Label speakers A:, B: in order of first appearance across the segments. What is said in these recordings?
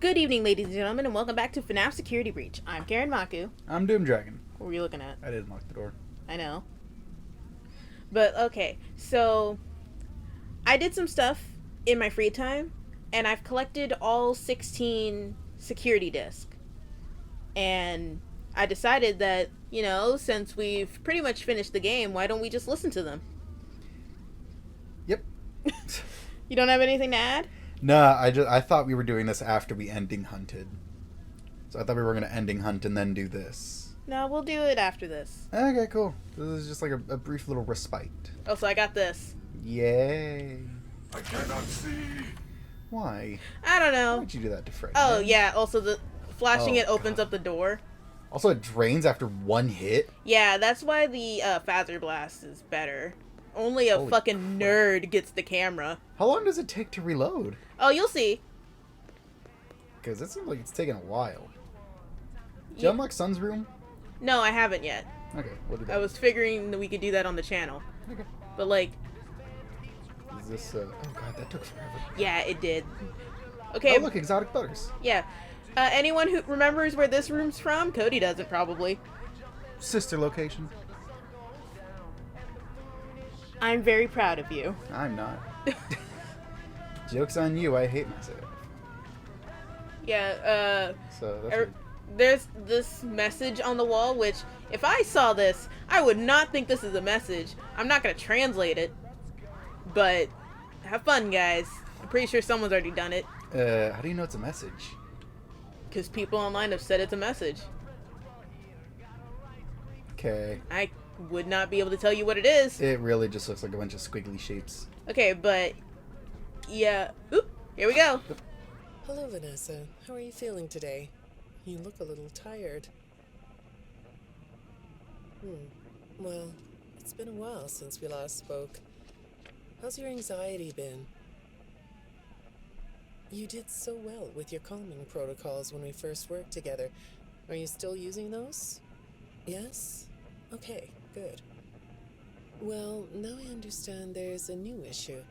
A: Good evening, ladies and gentlemen, and welcome back to FNAF Security Breach. I'm Karen Maku.
B: I'm Doom Dragon.
A: What were you looking at?
B: I didn't lock the door.
A: I know. But, okay, so I did some stuff in my free time, and I've collected all 16 security discs. And I decided that, since we've pretty much finished the game, why don't we just listen to them?
B: Yep.
A: You don't have anything to add?
B: Nah, I thought we were doing this after we ending hunted. So I thought we were going to ending hunt and then do this.
A: No, we'll do it after this.
B: Okay, cool. This is just like a brief little respite.
A: Oh, so I got this.
B: Yay.
C: I cannot see.
B: Why?
A: I don't know.
B: Why would you do that to Freddy?
A: Oh, yeah, also the flashing it opens
B: God.
A: up the door.
B: Also, it drains after one hit.
A: Yeah, that's why the Phaser Blast is better. Only a
B: Holy
A: fucking
B: crap.
A: nerd gets the camera.
B: How long does it take to reload?
A: Oh, you'll see.
B: Because it seems like it's taking a while. Did you unlock Sun's room?
A: No, I haven't yet.
B: Okay, we'll do that.
A: I was figuring that we could do that on the channel.
B: Okay.
A: But, like,
B: Is this, oh god, that took forever.
A: yeah, it did. Okay,
B: Oh, look, exotic butters.
A: yeah. Anyone who remembers where this room's from? Cody doesn't, probably.
B: Sister location.
A: I'm very proud of you.
B: I'm not. Joke's on you, I hate myself.
A: Yeah,
B: So, that's
A: er, there's this message on the wall, which, if I saw this, I would not think this is a message. I'm not gonna translate it. But, have fun, guys. I'm pretty sure someone's already done it.
B: how do you know it's a message?
A: Because people online have said it's a message.
B: Okay.
A: I would not be able to tell you what it is.
B: It really just looks like a bunch of squiggly shapes.
A: Okay, but yeah. Oop, here we go.
D: Hello, Vanessa. How are you feeling today? You look a little tired. Well, it's been a while since we last spoke. How's your anxiety been? You did so well with your calming protocols when we first worked together. Are you still using those? Yes? Okay, good. Well, now I understand there's a new issue.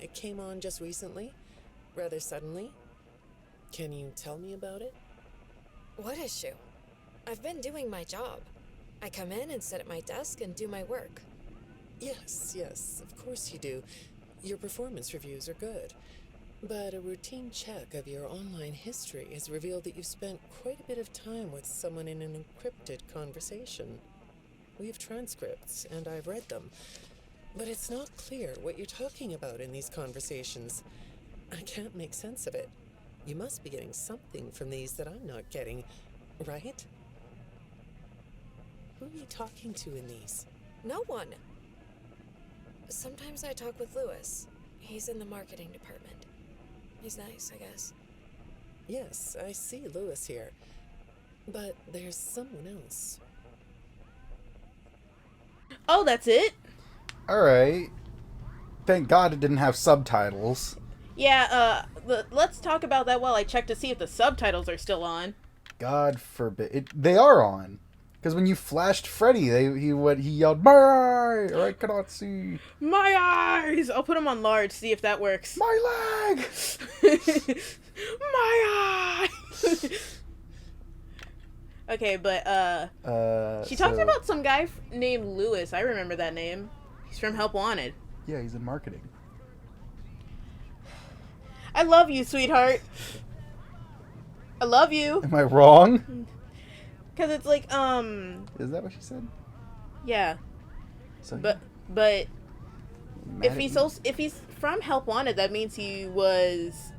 D: It came on just recently, rather suddenly. Can you tell me about it?
E: What issue? I've been doing my job. I come in and sit at my desk and do my work.
D: Yes, of course you do. Your performance reviews are good. But a routine check of your online history has revealed that you've spent quite a bit of time with someone in an encrypted conversation. We have transcripts, and I've read them. But it's not clear what you're talking about in these conversations. I can't make sense of it. You must be getting something from these that I'm not getting, right? Who are you talking to in these?
E: No one. Sometimes I talk with Lewis. He's in the marketing department. He's nice, I guess.
D: Yes, I see Lewis here. But there's someone else.
A: Oh, that's it?
B: Alright. Thank God it didn't have subtitles.
A: Yeah, let's talk about that while I check to see if the subtitles are still on.
B: God forbid. They are on. Because when you flashed Freddy, he yelled, "My eye!" Or I cannot see.
A: My eyes! I'll put them on large, see if that works.
B: My leg!
A: My eye! Okay, but, she talked about some guy named Lewis. I remember that name. He's from Help Wanted.
B: Yeah, he's in marketing.
A: I love you, sweetheart. I love you.
B: Am I wrong?
A: Because it's like,
B: Is that what she said?
A: yeah.
B: So,
A: But
B: mad
A: if
B: at
A: he's
B: me?
A: if he's from Help Wanted, that means he was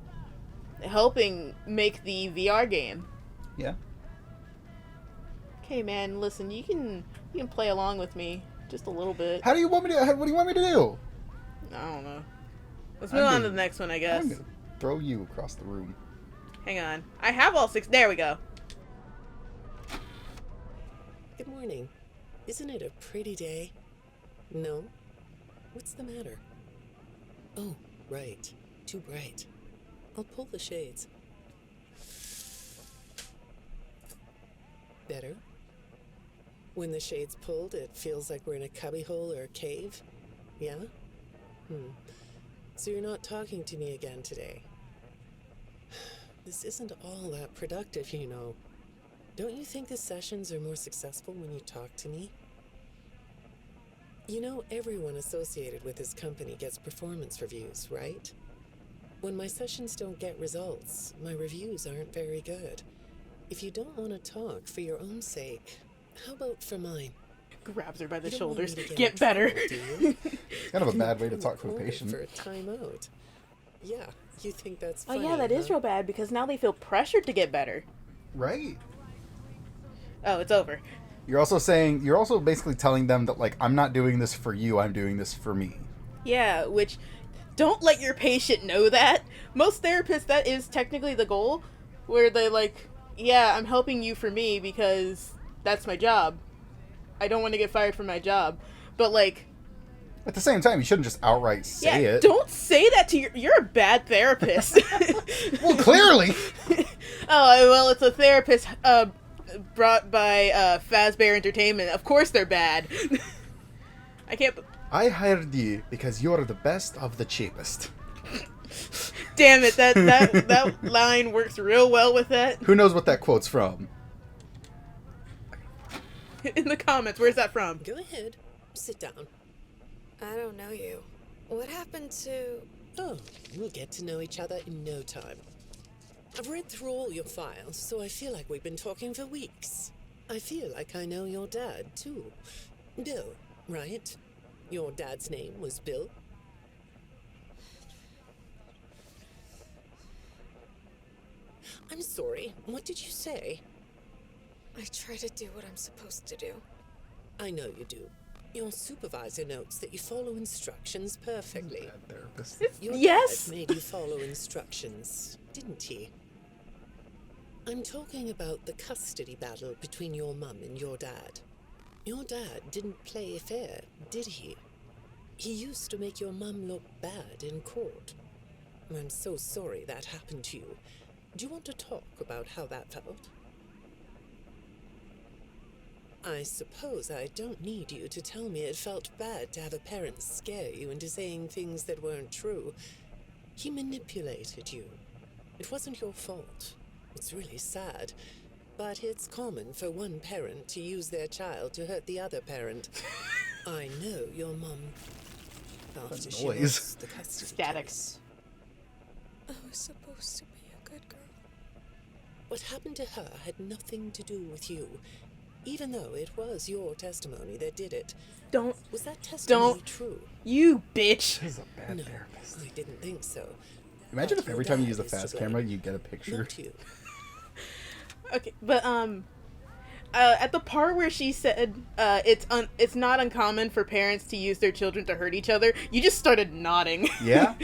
A: helping make the VR game.
B: Yeah.
A: Okay, man, listen, you can play along with me just a little bit.
B: How do you want me to? What do you want me to do?
A: I don't know. Let's move on to the next one, I guess.
B: I'm gonna throw you across the room.
A: Hang on. I have all 6. There we go.
D: Good morning. Isn't it a pretty day? No? What's the matter? Oh, right. Too bright. I'll pull the shades. Better? When the shade's pulled, it feels like we're in a cubbyhole or a cave? Yeah? So you're not talking to me again today? This isn't all that productive, you know. Don't you think the sessions are more successful when you talk to me? You know, everyone associated with this company gets performance reviews, right? When my sessions don't get results, my reviews aren't very good. If you don't want to talk for your own sake, how about for mine?
A: Grabs her by the
D: You don't want
A: shoulders.
D: me to
A: Get
D: in
A: better.
D: trouble, do you?
B: It's kind of a bad way to
D: I'm
B: talk to a
D: recorded
B: patient.
D: for a timeout. Yeah, you think that's
A: Oh
D: funny,
A: yeah, that is
D: huh?
A: real bad because now they feel pressured to get better.
B: Right.
A: Oh, it's over.
B: You're also basically telling them that, like, I'm not doing this for you, I'm doing this for me.
A: Yeah, which don't let your patient know that. Most therapists, that is technically the goal, where they're like, yeah, I'm helping you for me because that's my job. I don't want to get fired from my job. But, like,
B: At the same time, you shouldn't just outright say
A: yeah,
B: it.
A: don't say that to you're a bad therapist.
B: Well, clearly!
A: Oh, well, it's a therapist brought by Fazbear Entertainment. Of course they're bad. I can't...
B: I hired you because you're the best of the cheapest.
A: Damn it, that line works real well with that.
B: Who knows what that quote's from?
A: In the comments, where's that from?
D: Go ahead. Sit down.
E: I don't know you. What happened to...
D: Oh, we'll get to know each other in no time. I've read through all your files, so I feel like we've been talking for weeks. I feel like I know your dad, too. Bill, right? Your dad's name was Bill? I'm sorry, what did you say?
E: I try to do what I'm supposed to do.
D: I know you do. Your supervisor notes that you follow instructions perfectly.
B: Bad therapist.
D: Your
A: Yes.
D: dad made you follow instructions, didn't he? I'm talking about the custody battle between your mum and your dad. Your dad didn't play fair, did he? He used to make your mum look bad in court. I'm so sorry that happened to you. Do you want to talk about how that felt? I suppose I don't need you to tell me it felt bad to have a parent scare you into saying things that weren't true. He manipulated you. It wasn't your fault. It's really sad. But it's common for one parent to use their child to hurt the other parent. I know your mum. After she
B: noise.
D: lost the custody
A: Static.
D: case.
E: I was supposed to be a good girl.
D: What happened to her had nothing to do with you. Even though it was your testimony that did it.
A: Don't...
D: Was that testimony true?
A: You bitch.
B: This is a bad
D: No,
B: therapist.
D: I didn't think so.
B: Imagine if
D: But
B: every
D: your
B: time you use
D: dad
B: the
D: is to
B: fast
D: blame.
B: camera, you get a picture.
D: Not you.
A: Okay, but at the part where she said it's not uncommon for parents to use their children to hurt each other, you just started nodding.
B: Yeah?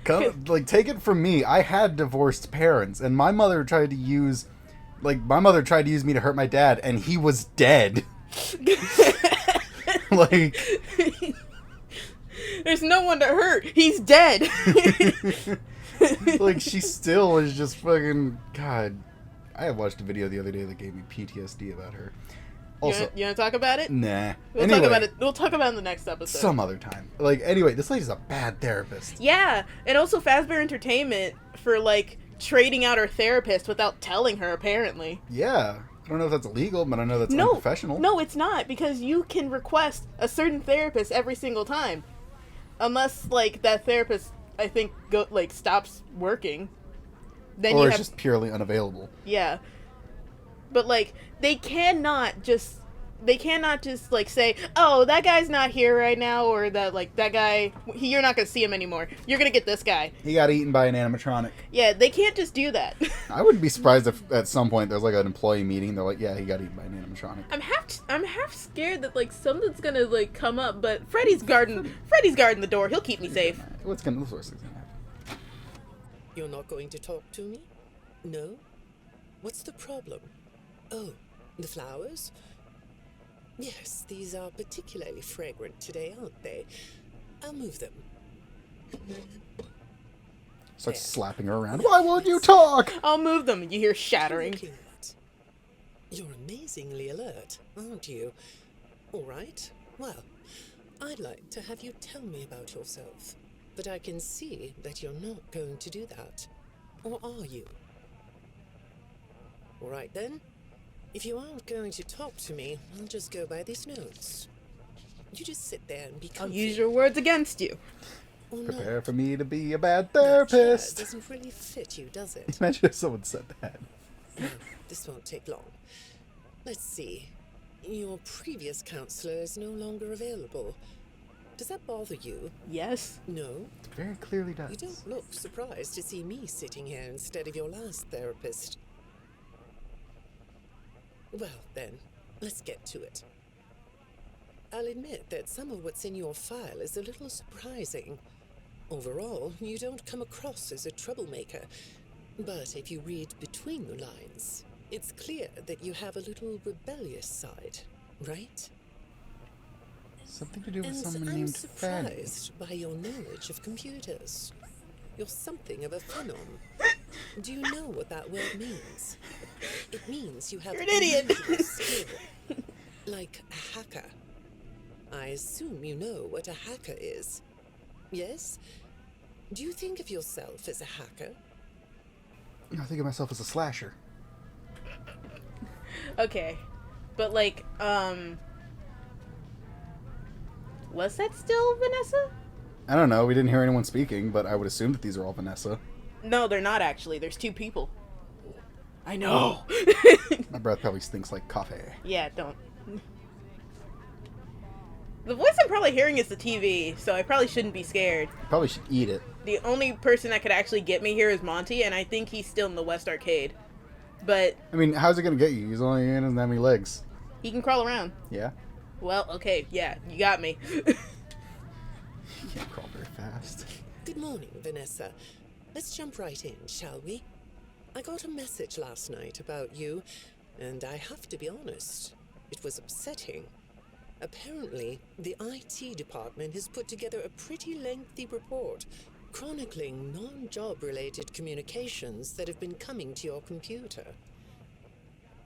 B: Take it from me. I had divorced parents, and my mother tried to use me to hurt my dad, and he was dead. Like,
A: There's no one to hurt. He's dead.
B: like, she still is just fucking... God. I watched a video the other day that gave me PTSD about her. Also,
A: You want to talk about it?
B: nah.
A: We'll
B: Anyway,
A: talk about it. We'll talk about it in the next episode.
B: some other time. Like, anyway, this lady's a bad therapist.
A: Yeah, and also Fazbear Entertainment for like trading out her therapist without telling her. Apparently,
B: Yeah. I don't know if that's illegal, but I know that's unprofessional.
A: No, it's not, because you can request a certain therapist every single time, unless like that therapist, I think, stops working. Then
B: Or
A: you
B: it's
A: have
B: just purely unavailable.
A: yeah, but like they cannot just like say, oh, that guy's not here right now, or that guy, you're not gonna see him anymore. You're gonna get this guy.
B: He got eaten by an animatronic.
A: Yeah, they can't just do that.
B: I wouldn't be surprised if at some point there's like an employee meeting. They're like, "Yeah, he got eaten by an animatronic."
A: I'm half scared that like something's gonna like come up, but Freddy's guarding the door. He'll keep me safe.
B: This worst thing's gonna happen?
D: You're not going to talk to me? No? What's the problem? Oh, the flowers? Yes, these are particularly fragrant today, aren't they? I'll move them.
B: Starts
D: There.
B: slapping her around. Why won't you talk?
A: I'll move them. You hear
D: What are you
A: shattering.
D: looking at? You're amazingly alert, aren't you? All right. Well, I'd like to have you tell me about yourself. But I can see that you're not going to do that. Or are you? All right then. If you aren't going to talk to me, I'll just go by these notes. You just sit there and be
A: I'll
D: comfy.
A: use your words against you.
D: Or
B: Prepare
D: not.
B: for me to be a bad
D: That chair
B: therapist.
D: doesn't really fit you, does it?
B: Imagine if someone said that.
D: No, this won't take long. Let's see. Your previous counselor is no longer available. Does that bother you?
A: Yes.
D: No?
B: It very clearly does.
D: You don't look surprised to see me sitting here instead of your last therapist. Well, then, let's get to it. I'll admit that some of what's in your file is a little surprising. Overall, you don't come across as a troublemaker. But if you read between the lines, it's clear that you have a little rebellious side, right?
B: Something to do with
D: And
B: someone
D: I'm
B: named Freddy.
D: surprised by your knowledge of computers. You're something of a phenom. Do you know what that word means? It means you have
A: You're an idiot.
D: unusual skill, like a hacker. I assume you know what a hacker is. Yes? Do you think of yourself as a hacker?
B: I think of myself as a slasher.
A: Okay. But like, was that still Vanessa?
B: I don't know. We didn't hear anyone speaking, but I would assume that these are all Vanessa.
A: No, they're not actually. There's two people. I know.
B: My breath probably stinks like coffee.
A: Yeah, don't. The voice I'm probably hearing is the TV, so I probably shouldn't be scared.
B: Probably should eat it.
A: The only person that could actually get me here is Monty, and I think he's still in the West Arcade. But
B: I mean, how's it gonna get you? He's only he doesn't have any legs.
A: he can crawl around.
B: Yeah?
A: Well, okay, yeah, you got me.
B: He can't crawl very fast.
D: Good morning, Vanessa. Let's jump right in, shall we? I got a message last night about you, and I have to be honest, it was upsetting. Apparently, the IT department has put together a pretty lengthy report chronicling non-job related communications that have been coming to your computer.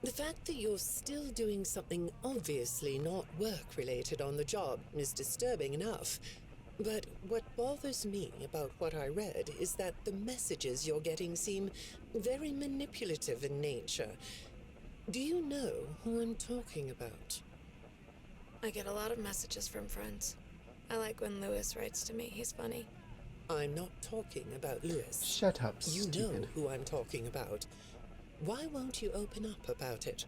D: The fact that you're still doing something obviously not work-related on the job is disturbing enough. But what bothers me about what I read is that the messages you're getting seem very manipulative in nature. Do you know who I'm talking about?
E: I get a lot of messages from friends. I like when Lewis writes to me. He's funny.
D: I'm not talking about Lewis.
B: Shut up,
D: You know
B: stupid.
D: who I'm talking about. Why won't you open up about it?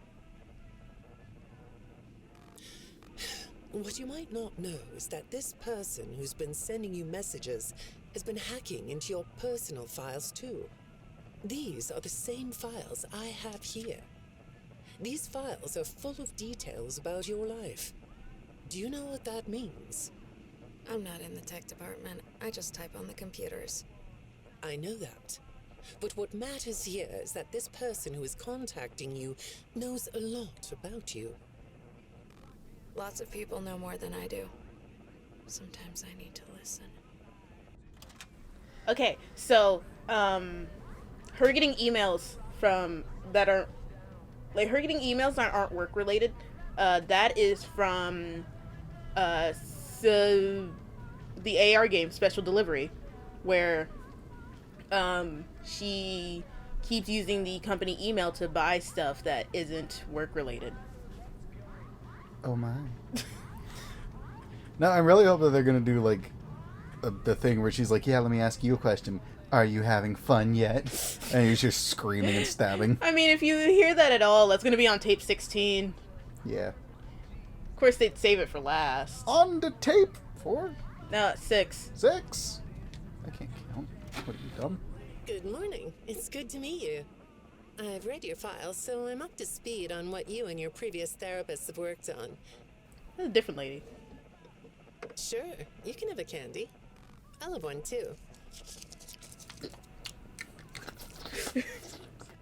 D: What you might not know is that this person who's been sending you messages has been hacking into your personal files too. These are the same files I have here. These files are full of details about your life. Do you know what that means?
E: I'm not in the tech department. I just type on the computers.
D: I know that. But what matters here is that this person who is contacting you knows a lot about you.
E: Lots of people know more than I do. Sometimes I need to listen.
A: Okay, so, her getting emails from, that are, like, her getting emails that aren't work related, that is from, so, the AR game, Special Delivery, where, she keeps using the company email to buy stuff that isn't work related.
B: Oh my. No, I really hope that they're gonna do like the thing where she's like, "Yeah, let me ask you a question. Are you having fun yet?" And he's just screaming and stabbing.
A: I mean, if you hear that at all, that's gonna be on tape 16.
B: Yeah.
A: Of course, they'd save it for last.
B: On the tape for
A: No, 6.
B: 6. I can't count. What are you, dumb?
D: Good morning. It's good to meet you. I've read your file, so I'm up to speed on what you and your previous therapists have worked on.
A: That's a different lady.
D: Sure, you can have a candy. I'll have one too.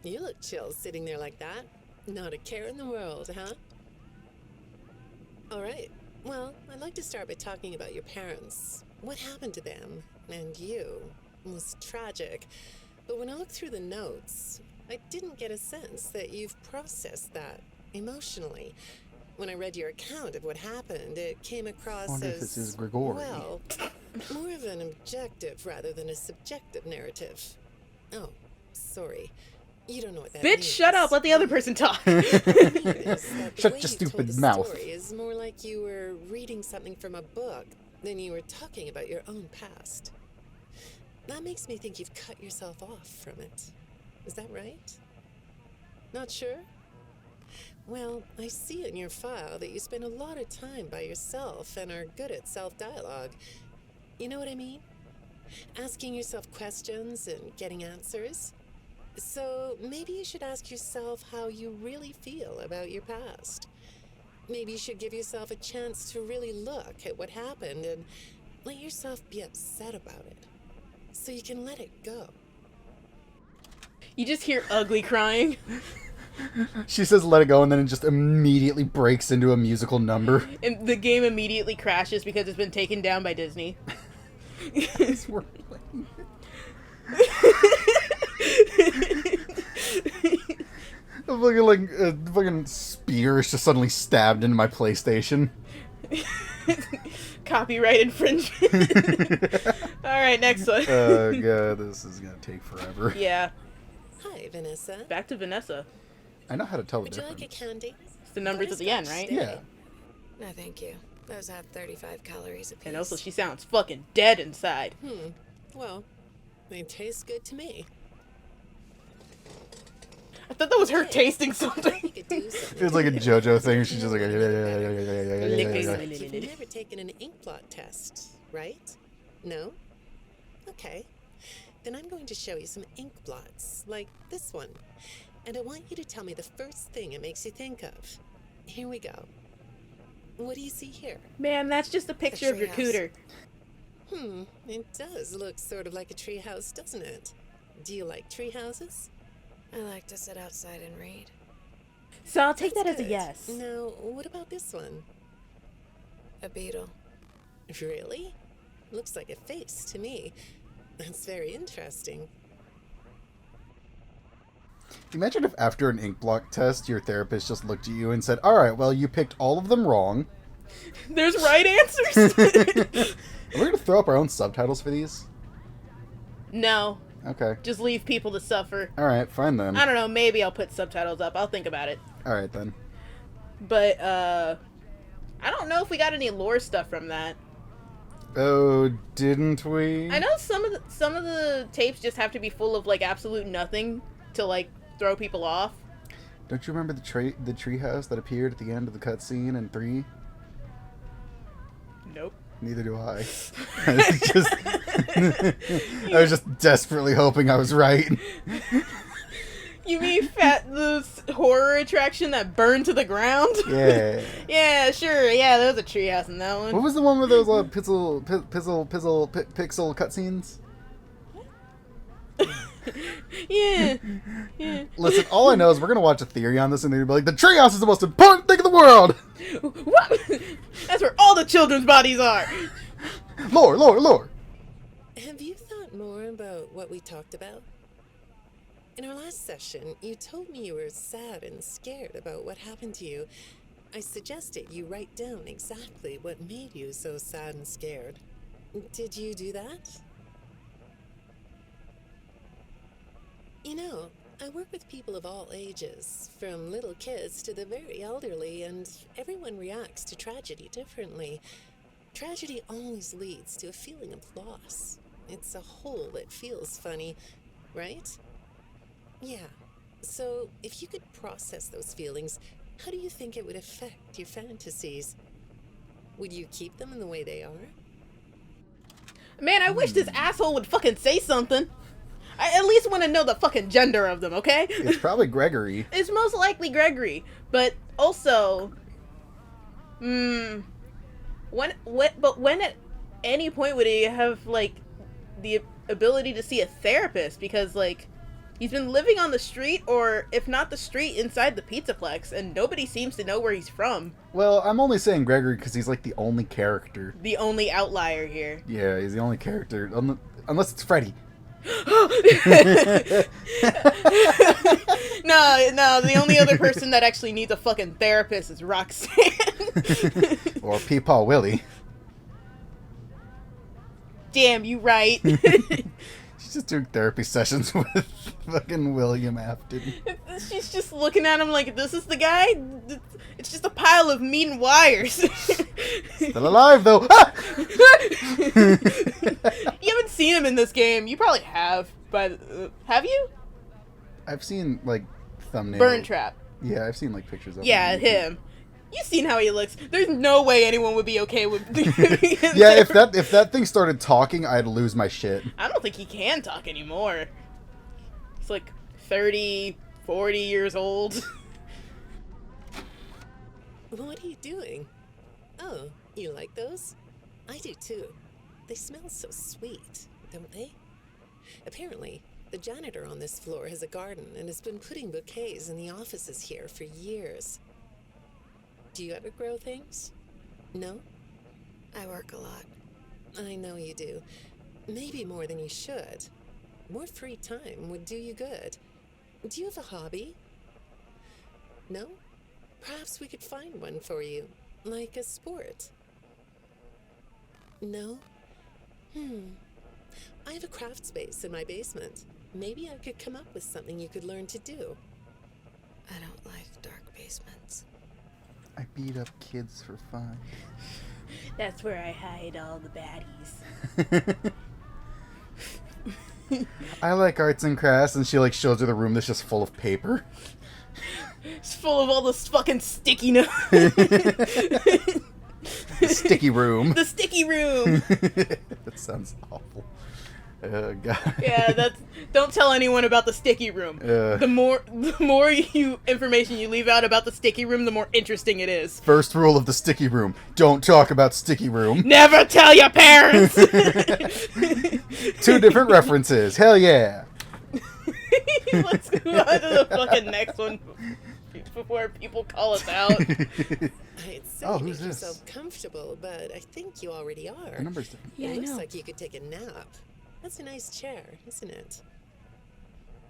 D: You look chill sitting there like that. Not a care in the world, huh? All right. Well, I'd like to start by talking about your parents. What happened to them and you was tragic. But when I looked through the notes, I didn't get a sense that you've processed that emotionally. When I read your account of what happened, it came across
B: I wonder
D: as
B: if this is Grigori.
D: well, More of an objective rather than a subjective narrative. Oh, sorry. You don't know what that
A: Bitch,
D: means.
A: shut up. Let the other person talk.
B: Shut your stupid mouth.
D: Story is more like you were reading something from a book than you were talking about your own past. That makes me think you've cut yourself off from it. Is that right? Not sure? Well, I see in your file that you spend a lot of time by yourself and are good at self-dialogue. You know what I mean? Asking yourself questions and getting answers. So maybe you should ask yourself how you really feel about your past. Maybe you should give yourself a chance to really look at what happened and let yourself be upset about it, so you can let it go.
A: You just hear ugly crying.
B: She says let it go, and then it just immediately breaks into a musical number.
A: And the game immediately crashes because it's been taken down by Disney.
B: A fucking spear is just suddenly stabbed into my PlayStation.
A: Copyright infringement. Alright, next one.
B: Oh god, this is gonna take forever.
A: Yeah.
D: Hi, Vanessa.
A: Back to Vanessa.
B: I know how to tell the
D: Would you like a
B: difference.
D: candy?
A: It's the numbers at the end, right?
B: Yeah.
E: No, thank you. Those have 35 calories apiece.
A: And also, she sounds fucking dead inside.
D: Well, they taste good to me.
A: I thought that was her tasting something.
D: You could do something.
B: It was like a JoJo thing. She's just like,
D: You've never taken an ink blot test, right? No? Okay. Then I'm going to show you some ink blots, like this one. And I want you to tell me the first thing it makes you think of. Here we go. What do you see here?
A: Man, that's just a picture of your
E: treehouse.
A: cooter.
D: It does look sort of like a treehouse, doesn't it? Do you like treehouses?
E: I like to sit outside and read.
A: So I'll take
D: That's
A: that as a
D: good.
A: yes.
D: Now, what about this one?
E: A beetle.
D: Really? Looks like a face to me. That's very interesting.
B: Imagine if after an ink block test, your therapist just looked at you and said, alright, well, you picked all of them wrong.
A: There's right answers.
B: We're going to throw up our own subtitles for these?
A: No.
B: Okay.
A: Just leave people to suffer.
B: Alright, fine then.
A: I don't know, maybe I'll put subtitles up. I'll think about it.
B: Alright then.
A: But, I don't know if we got any lore stuff from that.
B: Oh, didn't we?
A: I know some of the tapes just have to be full of, like, absolute nothing to, like, throw people off.
B: Don't you remember the treehouse that appeared at the end of the cutscene in 3?
A: Nope.
B: Neither do I. I was just desperately hoping I was right.
A: You mean the horror attraction that burned to the ground?
B: Yeah.
A: Yeah, sure. Yeah, there was a treehouse in that one.
B: What was the one with those pixel cutscenes?
A: Yeah. Yeah.
B: Listen, all I know is we're gonna watch a theory on this, and they're gonna be like, "The treehouse is the most important thing in the world."
A: What? That's where all the children's bodies are.
B: Lore.
D: Have you thought more about what we talked about? In our last session, you told me you were sad and scared about what happened to you. I suggested you write down exactly what made you so sad and scared. Did you do that? You know, I work with people of all ages, from little kids to the very elderly, and everyone reacts to tragedy differently. Tragedy always leads to a feeling of loss. It's a hole that feels funny, right? Yeah. So, if you could process those feelings, how do you think it would affect your fantasies? Would you keep them in the way they are?
A: Man, I wish this asshole would fucking say something. I at least want to know the fucking gender of them, okay?
B: It's probably Gregory.
A: It's most likely Gregory, but also, when at any point would he have like the ability to see a therapist? Because like he's been living on the street, or if not the street, inside the Pizzaplex, and nobody seems to know where he's from.
B: Well, I'm only saying Gregory because he's like the only character.
A: The only outlier here.
B: Yeah, he's the only character, unless it's Freddy.
A: No, the only other person that actually needs a fucking therapist is Roxanne.
B: Or Peepaw Willie.
A: Damn, you right.
B: She's just doing therapy sessions with fucking William Afton.
A: She's just looking at him like, this is the guy? It's just a pile of meat and wires.
B: Still alive, though. Ah!
A: You haven't seen him in this game. You probably have, but have you?
B: I've seen, like, thumbnails.
A: Burn Trap.
B: Yeah, I've seen, like, pictures of
A: Yeah, him. You've seen how he looks. There's no way anyone would be okay with...
B: Yeah, if that thing started talking, I'd lose my shit.
A: I don't think he can talk anymore. He's like 30, 40 years old.
D: What are you doing? Oh, you like those? I do too. They smell so sweet, don't they? Apparently, the janitor on this floor has a garden and has been putting bouquets in the offices here for years. Do you ever grow things? No?
E: I work a lot.
D: I know you do. Maybe more than you should. More free time would do you good. Do you have a hobby? No? Perhaps we could find one for you, like a sport. No? I have a craft space in my basement. Maybe I could come up with something you could learn to do.
E: I don't like dark basements.
B: I beat up kids for fun.
A: That's where I hide all the baddies.
B: I like arts and crafts, and she, like, shows her the room that's just full of paper.
A: It's full of all this fucking sticky notes.
B: The sticky room.
A: The sticky room.
B: That sounds awful. Oh, God.
A: Yeah, that's. Don't tell anyone about the sticky room. The more information you leave out about the sticky room, the more interesting it is.
B: First rule of the sticky room: don't talk about sticky room.
A: Never tell your parents.
B: 2 different references. Hell yeah.
A: Let's go on to the fucking next one before people call us out.
D: I'd say
B: Oh,
D: make
B: who's this?
D: yourself comfortable, but I think you already are.
B: The number's different.
A: Yeah,
D: It
A: I
D: looks
A: know.
D: like you could take a nap. That's a nice chair, isn't it?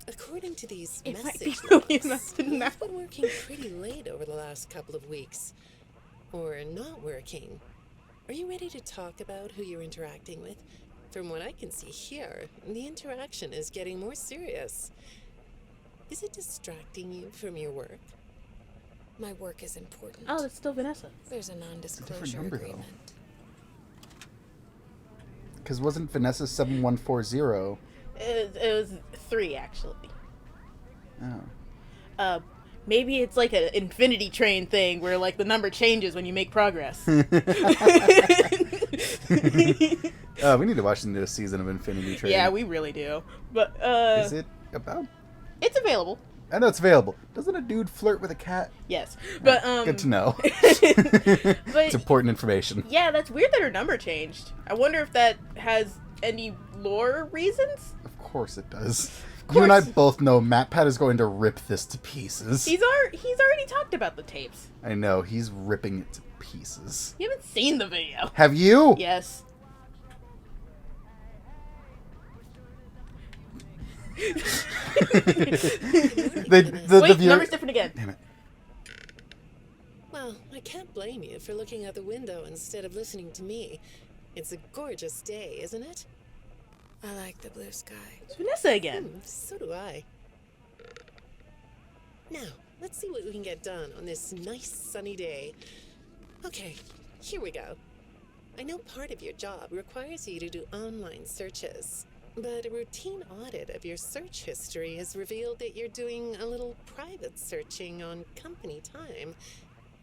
D: According to these
A: It might be
D: message
A: really
D: logs,
A: nice to nap.
D: you've been working pretty late over the last couple of weeks. Or not working. Are you ready to talk about who you're interacting with? From what I can see here, the interaction is getting more serious. Is it distracting you from your work?
E: My work is important.
A: Oh, that's still Vanessa.
E: There's a
B: different
E: non-disclosure
B: number, though.
E: agreement.
B: Because wasn't Vanessa 7140?
A: It was 3 actually.
B: Oh.
A: Maybe it's like an infinity train thing where like the number changes when you make progress.
B: We need to watch the newest season of Infinity Train.
A: Yeah, we really do. But
B: Is it about?
A: it's available.
B: I know it's available. Doesn't a dude flirt with a cat?
A: Yes. But
B: Good to know.
A: But
B: It's important information.
A: yeah, that's weird that her number changed. I wonder if that has any lore reasons?
B: Of course it does.
A: Of
B: You and I
A: course.
B: both know MatPat is going to rip this to pieces.
A: He's already talked about the tapes.
B: I know, he's ripping it to pieces.
A: You haven't seen the video.
B: Have you?
A: Yes.
B: The
A: Wait,
B: viewer...
A: number's different again.
B: Damn it.
D: Well, I can't blame you for looking out the window instead of listening to me. It's a gorgeous day, isn't it?
E: I like the blue sky.
A: It's Vanessa again.
D: So do I. Now, let's see what we can get done on this nice sunny day. Okay, here we go. I know part of your job requires you to do online searches, but a routine audit of your search history has revealed that you're doing a little private searching on company time.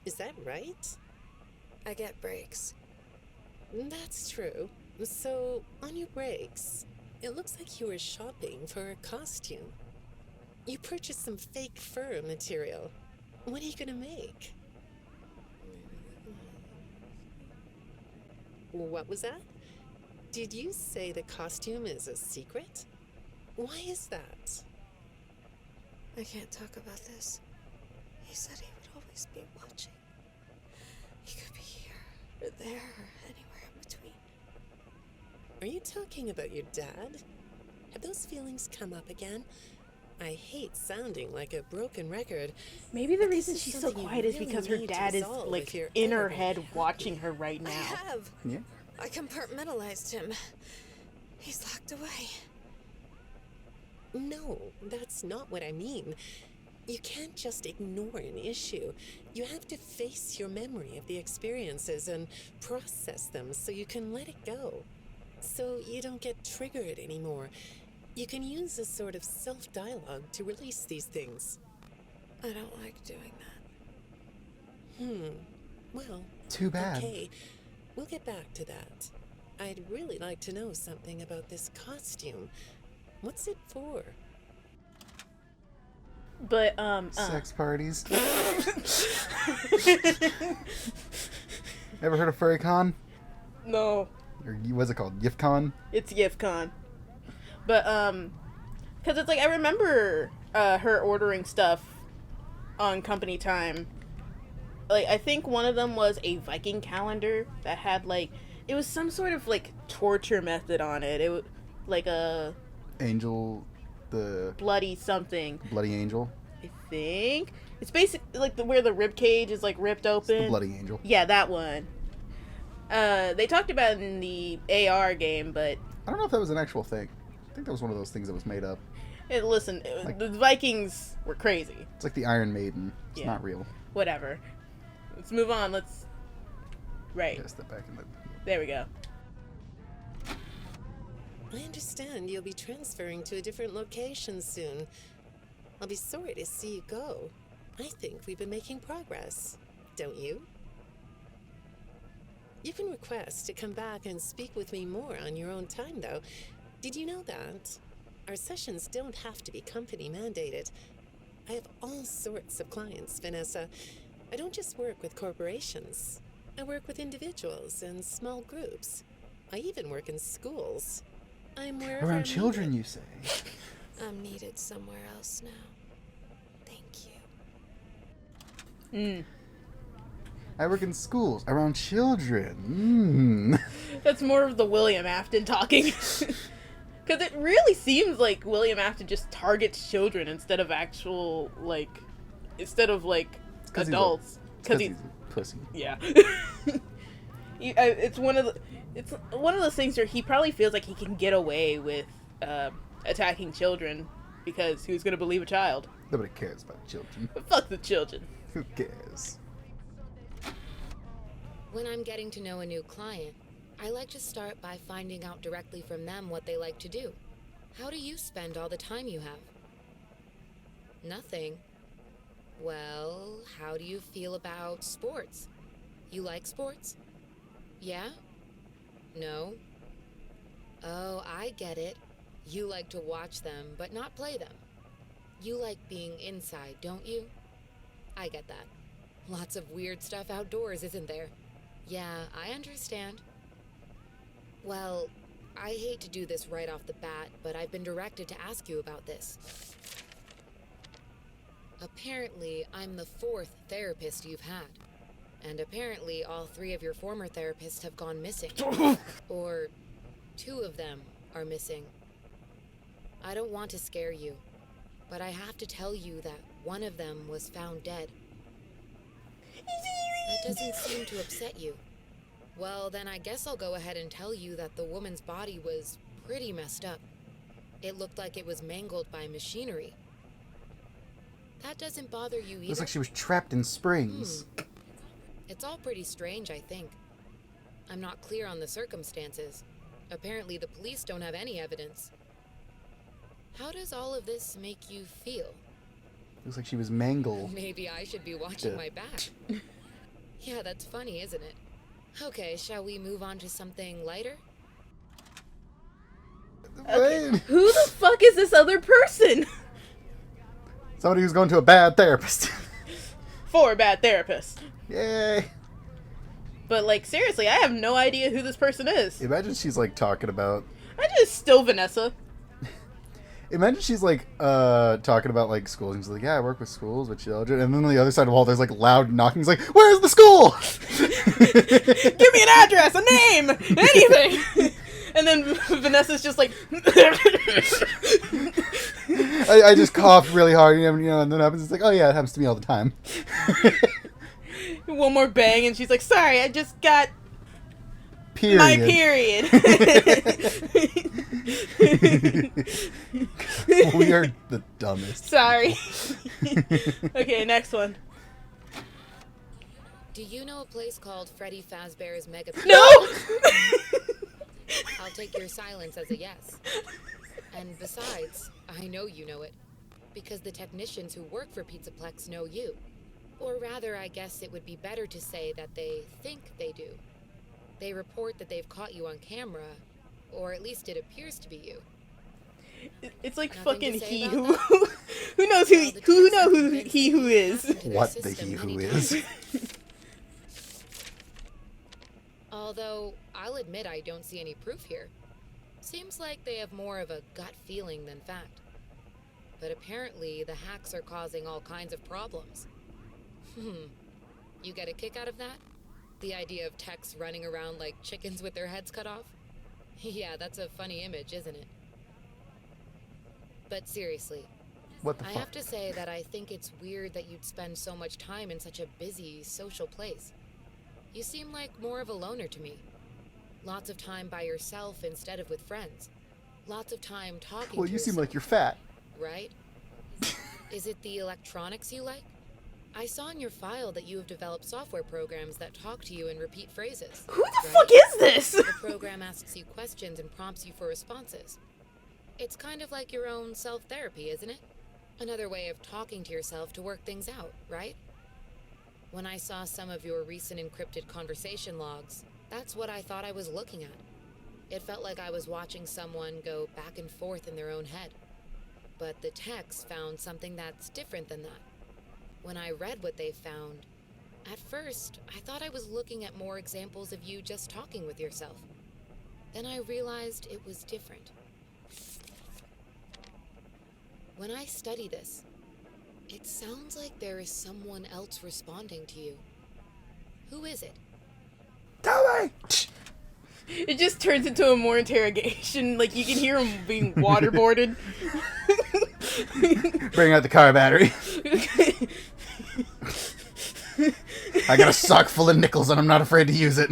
D: Is that right?
E: I get breaks.
D: That's true. So, on your breaks, it looks like you were shopping for a costume. You purchased some fake fur material. What are you gonna make? What was that? Did you say the costume is a secret? Why is that?
E: I can't talk about this. He said he would always be watching. He could be here, or there, or anywhere in between.
D: Are you talking about your dad? Have those feelings come up again? I hate sounding like a broken record.
A: Maybe the
D: But this
A: reason
D: is
A: she's so
D: something you
A: quiet is
D: really
A: because her
D: need to
A: dad is
D: resolve
A: like
D: if you're
A: in her
D: ever gonna
A: head
D: be happy.
A: watching her right
E: I
A: now.
E: have.
B: Yeah.
E: I compartmentalized him. He's locked away.
D: No, that's not what I mean. You can't just ignore an issue. You have to face your memory of the experiences and process them so you can let it go. So you don't get triggered anymore. You can use a sort of self-dialogue to release these things.
E: I don't like doing that.
D: Well,
B: Too bad.
D: okay. We'll get back to that. I'd really like to know something about this costume. What's it for?
A: But
B: Sex parties. Ever heard of FurryCon?
A: No,
B: Or what's it called? YifCon?
A: it's YifCon. But because it's like I remember her ordering stuff on company time. Like I think one of them was a Viking calendar that had like it was some sort of like torture method on it. It was like a
B: Angel, the
A: bloody something.
B: Bloody Angel.
A: I think it's basically like where the rib cage is like ripped open.
B: The Bloody Angel.
A: Yeah, that one. They talked about it in the AR game, but
B: I don't know if that was an actual thing. I think that was one of those things that was made up.
A: listen, the Vikings were crazy.
B: It's like the Iron Maiden. It's
A: Yeah.
B: not real.
A: Whatever. Let's move on. Right.
B: Yeah, step back in the...
A: There we go.
D: I understand you'll be transferring to a different location soon. I'll be sorry to see you go. I think we've been making progress, don't you? You can request to come back and speak with me more on your own time, though. Did you know that? Our sessions don't have to be company mandated. I have all sorts of clients, Vanessa. I don't just work with corporations. I work with individuals and small groups. I even work in schools. I'm wherever
B: Around
D: I'm
B: children,
D: needed.
B: you say?
E: I'm needed somewhere else now. Thank you.
B: I work in schools. Around children.
A: That's more of the William Afton talking. Because it really seems like William Afton just targets children instead of actual, like, adults.
B: Because he's a pussy.
A: Yeah. It's one of those things where he probably feels like he can get away with attacking children because who's going to believe a child?
B: Nobody cares about children.
A: But fuck the children.
B: Who cares?
C: When I'm getting to know a new client, I like to start by finding out directly from them what they like to do. How do you spend all the time you have? Nothing. Well, how do you feel about sports? You like sports? Yeah? No? Oh, I get it. You like to watch them, but not play them. You like being inside, don't you? I get that. Lots of weird stuff outdoors, isn't there? Yeah, I understand. Well, I hate to do this right off the bat, but I've been directed to ask you about this. Apparently, I'm the 4th therapist you've had. And apparently, all 3 of your former therapists have gone missing. Or 2 of them are missing. I don't want to scare you, but I have to tell you that one of them was found dead. That doesn't seem to upset you. Well, then I guess I'll go ahead and tell you that the woman's body was pretty messed up. It looked like it was mangled by machinery. That doesn't bother you either?
B: Looks like she was trapped in springs.
C: It's all pretty strange, I think. I'm not clear on the circumstances. Apparently the police don't have any evidence. How does all of this make you feel?
B: Looks like she was mangled.
C: Maybe I should be watching
B: Yeah.
C: my back. Yeah, that's funny, isn't it? Okay, shall we move on to something lighter?
A: Okay.
B: Wait.
A: Who the fuck is this other person?
B: Somebody who's going to a bad therapist.
A: For a bad therapist.
B: Yay.
A: But, like, seriously, I have no idea who this person is.
B: Imagine she's like talking about...
A: I just still Vanessa.
B: Imagine she's like talking about like schools and she's like, yeah, I work with schools with children, and then on the other side of the wall there's like loud knocking. It's like, where's the school?
A: Give me an address, a name, anything. And then Vanessa's just like,
B: I just coughed really hard, you know, and then it happens. It's like, oh yeah, it happens to me all the time.
A: one more bang, and she's like, sorry, I just got
B: Period.
A: my period.
B: We are the dumbest.
A: Sorry. Okay, next one.
C: Do you know a place called Freddy Fazbear's Mega Pizza?
A: No!
C: I'll take your silence as a yes. And besides, I know you know it. Because the technicians who work for Pizzaplex know you. Or rather, I guess it would be better to say that they think they do. They report that they've caught you on camera, or at least it appears to be you.
A: It's like
C: Nothing
A: fucking
C: to say
A: he
C: about
A: who
C: that?
A: who knows
C: Well, the
A: who
C: techs
A: know
C: are
A: who
C: convinced
A: he
C: that
A: who
C: you've
A: is.
C: hacked into their
B: What the
C: system
B: he who
C: many
B: is.
C: times. Although, I'll admit I don't see any proof here. Seems like they have more of a gut feeling than fact. But apparently, the hacks are causing all kinds of problems. You get a kick out of that? The idea of techs running around like chickens with their heads cut off? Yeah, that's a funny image, isn't it? But seriously,
B: What the
C: I
B: fuck?
C: have to say that I think it's weird that you'd spend so much time in such a busy, social place. You seem like more of a loner to me. Lots of time by yourself instead of with friends. Lots of time talking
B: Well,
C: to
B: you seem
C: yourself,
B: like you're fat.
C: right? Is it the electronics you like? I saw in your file that you have developed software programs that talk to you in repeat phrases.
A: Who the
C: right?
A: fuck is this?
C: The program asks you questions and prompts you for responses. It's kind of like your own self-therapy, isn't it? Another way of talking to yourself to work things out, right? When I saw some of your recent encrypted conversation logs, that's what I thought I was looking at. It felt like I was watching someone go back and forth in their own head. But the techs found something that's different than that. When I read what they found, at first, I thought I was looking at more examples of you just talking with yourself. Then I realized it was different. When I study this, it sounds like there is someone else responding to you. Who is it?
B: Tell me!
A: It just turns into a more interrogation. Like you can hear him being waterboarded.
B: Bring out the car battery. I got a sock full of nickels and I'm not afraid to use it.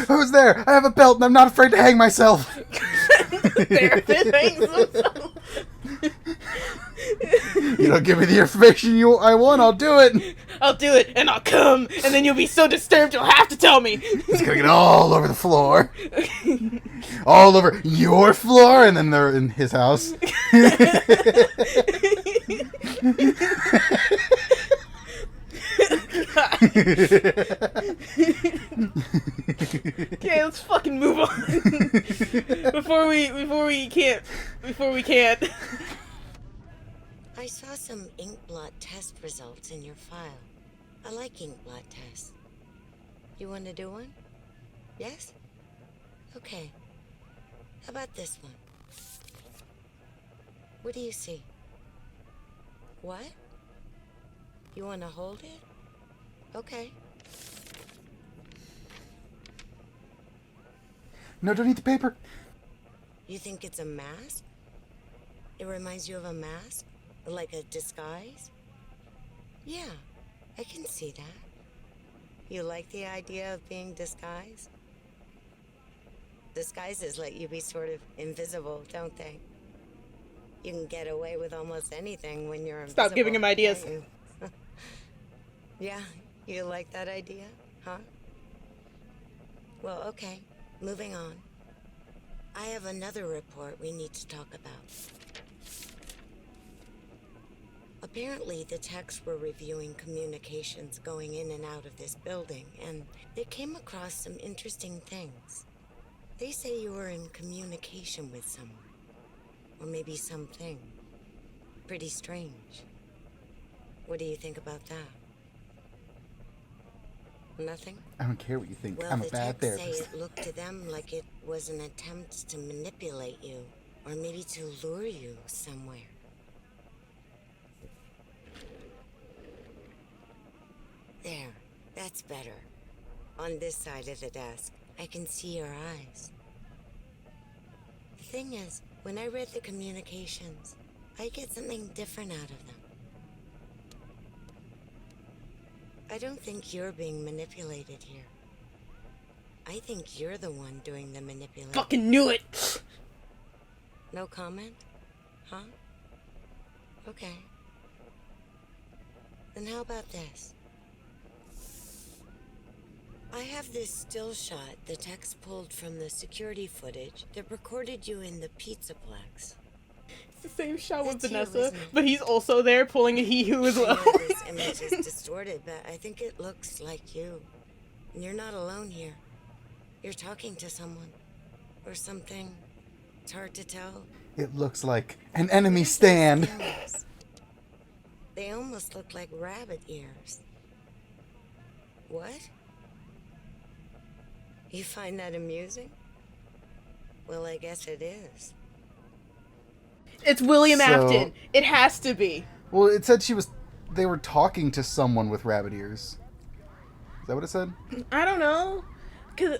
B: Who's there? I have a belt and I'm not afraid to hang myself.
A: Therapist hangs himself.
B: You don't give me the information I want, I'll do it.
A: I'll do it, and I'll come, and then you'll be so disturbed you'll have to tell me.
B: It's gonna get all over the floor. All over your floor, and then they're in his house.
A: Okay, let's fucking move on. before we can't.
F: I saw some ink blot test results in your file. I like ink blot tests. You want to do one? Yes? Okay. How about this one? What do you see? What? You want to hold it? Okay.
B: No, don't eat the paper.
F: You think it's a mask? It reminds you of a mask? Like a disguise? Yeah, I can see that. You like the idea of being disguised? Disguises let you be sort of invisible, don't they? You can get away with almost anything when you're invisible.
A: Stop giving him ideas.
F: can't you? Yeah, you like that idea, huh? Well, okay, moving on. I have another report we need to talk about. Apparently, the techs were reviewing communications going in and out of this building, and they came across some interesting things. They say you were in communication with someone, or maybe something. Pretty strange. What do you think about that? Nothing?
B: I don't care what you think.
F: Well,
B: I'm a
F: the
B: bad
F: techs say
B: therapist.
F: it looked to them like it was an attempt to manipulate you, or maybe to lure you somewhere. There, that's better. On this side of the desk, I can see your eyes. The thing is, when I read the communications, I get something different out of them. I don't think you're being manipulated here. I think you're the one doing the manipulating.
A: Fucking knew it!
F: No comment? Huh? Okay. Then how about this? I have this still shot the text pulled from the security footage that recorded you in the Pizzaplex.
A: It's the same shot with
F: That's you,
A: Vanessa,
F: isn't it?
A: but he's also there pulling a he who as
F: I
A: well.
F: know this image is distorted, but I think it looks like you. And you're not alone here. You're talking to someone. Or something. It's hard to tell.
B: It looks like an enemy stand.
F: Scales. They almost look like rabbit ears. What? You find that amusing? Well, I guess it is.
A: It's William
B: So-
A: Afton. It has to be.
B: Well, it said they were talking to someone with rabbit ears. Is that what it said?
A: I don't know, cause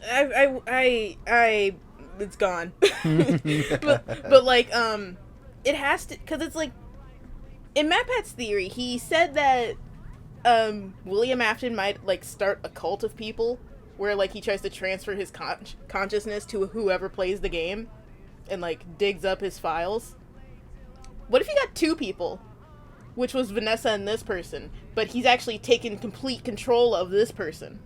A: it's gone. but like, it has to, cause it's like, in MatPat's theory, he said that, William Afton might like start a cult of people, where like he tries to transfer his consciousness to whoever plays the game, and like digs up his files. What if he got two people? Which was Vanessa and this person, but he's actually taken complete control of this person.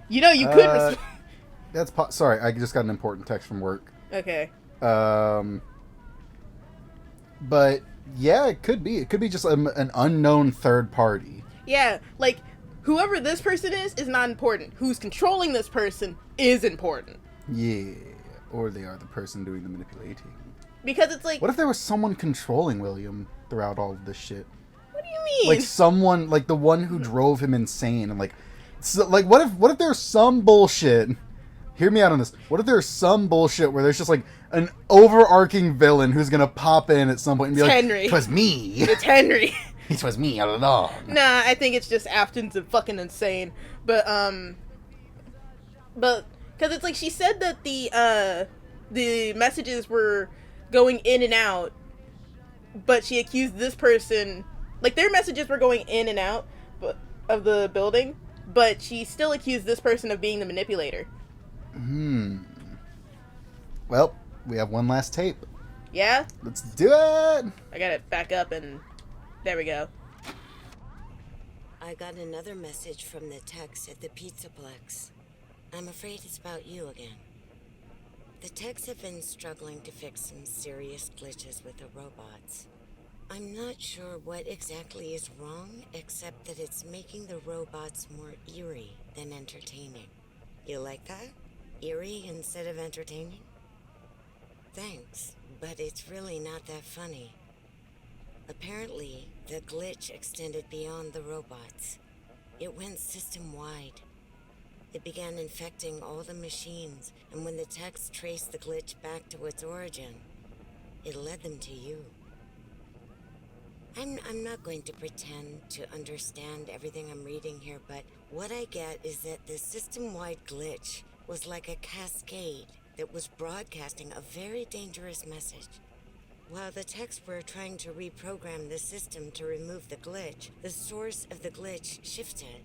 A: You know, you could.
B: That's sorry, I just got an important text from work.
A: Okay.
B: But yeah, it could be. It could be just an unknown third party.
A: Yeah, like whoever this person is not important. Who's controlling this person is important.
B: Yeah, or they are the person doing the manipulating.
A: Because it's like,
B: What if there was someone controlling William throughout all of this shit?
A: what do you mean?
B: Like someone, like the one who drove him insane, and like what if there's some bullshit? Hear me out on this. What if there's some bullshit where there's just like an overarching villain who's gonna pop in at some point and be
A: It's
B: like,
A: Henry.
B: "It was me.
A: It's Henry.
B: It was me all along."
A: Nah, I think it's just Afton's fucking insane. But because it's like she said that the messages were going in and out, but she accused this person, like their messages were going in and out of the building, but she still accused this person of being the manipulator.
B: Well, we have one last tape.
A: Yeah?
B: Let's do it.
A: I got it back up and there we go.
F: I got another message from the text at the Pizzaplex. I'm afraid it's about you again. The techs have been struggling to fix some serious glitches with the robots. I'm not sure what exactly is wrong, except that it's making the robots more eerie than entertaining. You like that? Eerie instead of entertaining? Thanks, but it's really not that funny. Apparently, the glitch extended beyond the robots. It went system-wide. It began infecting all the machines, and when the techs traced the glitch back to its origin, it led them to you. I'm not going to pretend to understand everything I'm reading here, but what I get is that the system-wide glitch was like a cascade that was broadcasting a very dangerous message. While the techs were trying to reprogram the system to remove the glitch, the source of the glitch shifted.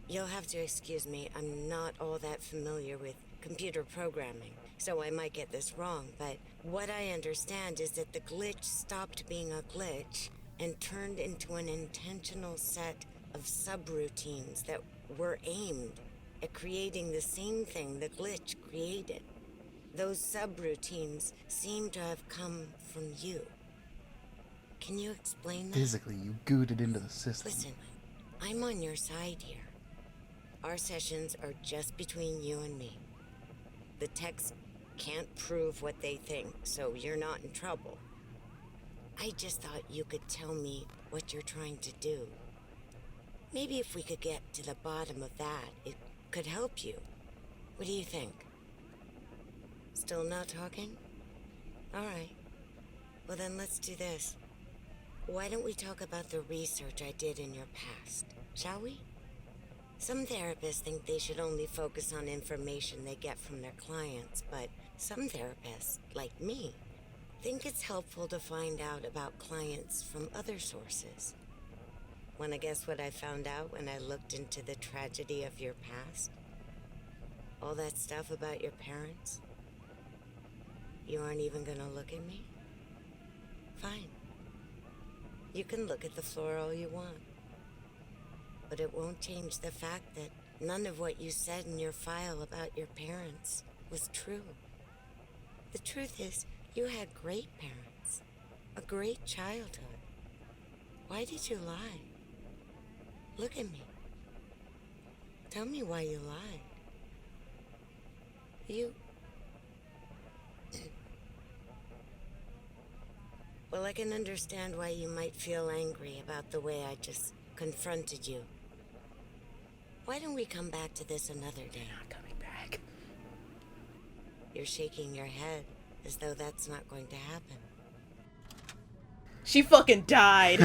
F: You'll have to excuse me, I'm not all that familiar with computer programming, so I might get this wrong, but what I understand is that the glitch stopped being a glitch and turned into an intentional set of subroutines that were aimed at creating the same thing the glitch created. Those subroutines seem to have come from you. Can you explain that?
B: Physically, you gooed it into the system.
F: Listen, I'm on your side here. Our sessions are just between you and me. The techs can't prove what they think, so you're not in trouble. I just thought you could tell me what you're trying to do. Maybe if we could get to the bottom of that, it could help you. What do you think? Still not talking? All right. Well, then let's do this. Why don't we talk about the research I did in your past, shall we? Some therapists think they should only focus on information they get from their clients, but some therapists, like me, think it's helpful to find out about clients from other sources. Want to guess what I found out when I looked into the tragedy of your past? All that stuff about your parents? You aren't even gonna look at me? Fine. You can look at the floor all you want. But it won't change the fact that none of what you said in your file about your parents was true. The truth is, you had great parents. A great childhood. Why did you lie? Look at me. Tell me why you lied. You... Well, I can understand why you might feel angry about the way I just confronted you. Why don't we come back to this another day?
A: Not coming back.
F: You're shaking your head as though that's not going to happen.
A: She fucking died.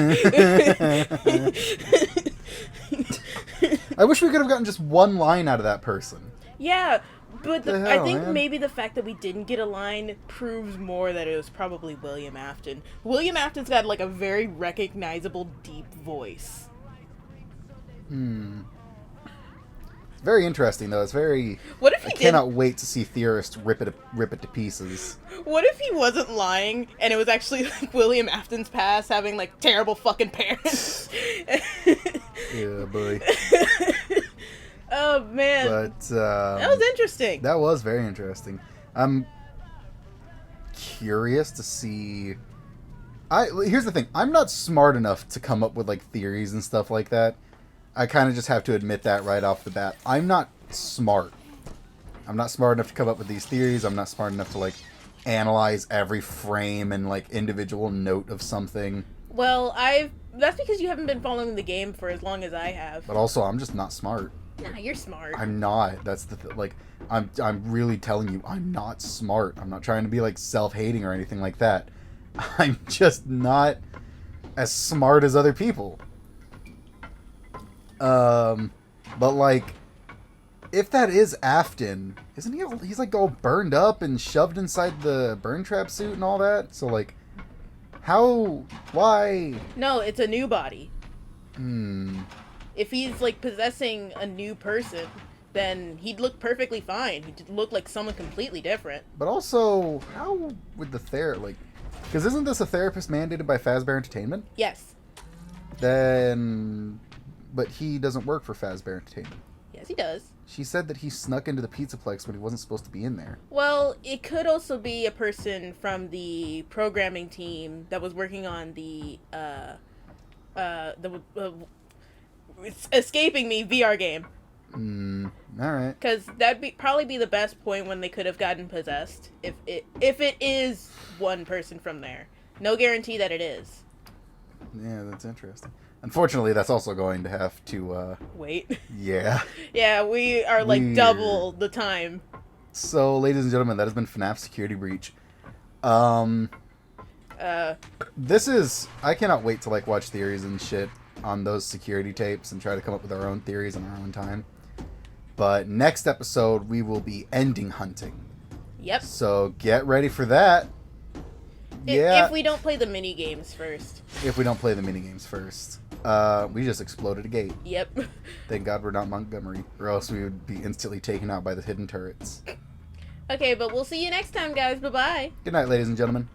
B: I wish we could have gotten just one line out of that person.
A: Yeah, but
B: The
A: I
B: hell,
A: think
B: man?
A: maybe the fact that we didn't get a line proves more that it was probably William Afton. William Afton's got like a very recognizable deep voice.
B: It's very interesting, though. It's very...
A: What if he
B: I
A: did?
B: cannot wait to see theorists rip it to pieces.
A: What if he wasn't lying and it was actually like William Afton's past having like terrible fucking parents?
B: Yeah, boy.
A: Oh man,
B: But
A: that was interesting.
B: that was very interesting. I'm curious to see. Here's the thing. I'm not smart enough to come up with like theories and stuff like that. I kind of just have to admit that right off the bat. I'm not smart. I'm not smart enough to come up with these theories. I'm not smart enough to like analyze every frame and like individual note of something.
A: Well, that's because you haven't been following the game for as long as I have.
B: But also, I'm just not smart.
A: Nah, you're smart.
B: I'm not. That's the like. I'm really telling you, I'm not smart. I'm not trying to be like self-hating or anything like that. I'm just not as smart as other people. But like, if that is Afton, isn't he? He's like all burned up and shoved inside the burn trap suit and all that. So like, how? Why?
A: No, it's a new body.
B: Hmm.
A: If he's like possessing a new person, then he'd look perfectly fine. He'd look like someone completely different.
B: But also, how would the like? Because isn't this a therapist mandated by Fazbear Entertainment?
A: Yes.
B: Then, but he doesn't work for Fazbear Entertainment.
A: Yes, he does.
B: She said that he snuck into the Pizzaplex when he wasn't supposed to be in there.
A: Well, it could also be a person from the programming team that was working on it's escaping me VR game.
B: All right.
A: Because that'd probably be the best point when they could have gotten possessed. If it is one person from there, no guarantee that it is.
B: Yeah, that's interesting. Unfortunately, that's also going to have to.
A: Wait.
B: Yeah.
A: Yeah, we are like
B: Weird.
A: double the time.
B: So, ladies and gentlemen, that has been FNAF Security Breach. This is. I cannot wait to like watch theories and shit on those security tapes and try to come up with our own theories in our own time. But next episode, we will be ending hunting.
A: Yep.
B: So get ready for that.
A: If we don't play the mini games first.
B: If we don't play the minigames first. We just exploded a gate.
A: Yep.
B: Thank God we're not Montgomery, or else we would be instantly taken out by the hidden turrets.
A: Okay, but we'll see you next time, guys. Bye-bye.
B: Good night, ladies and gentlemen.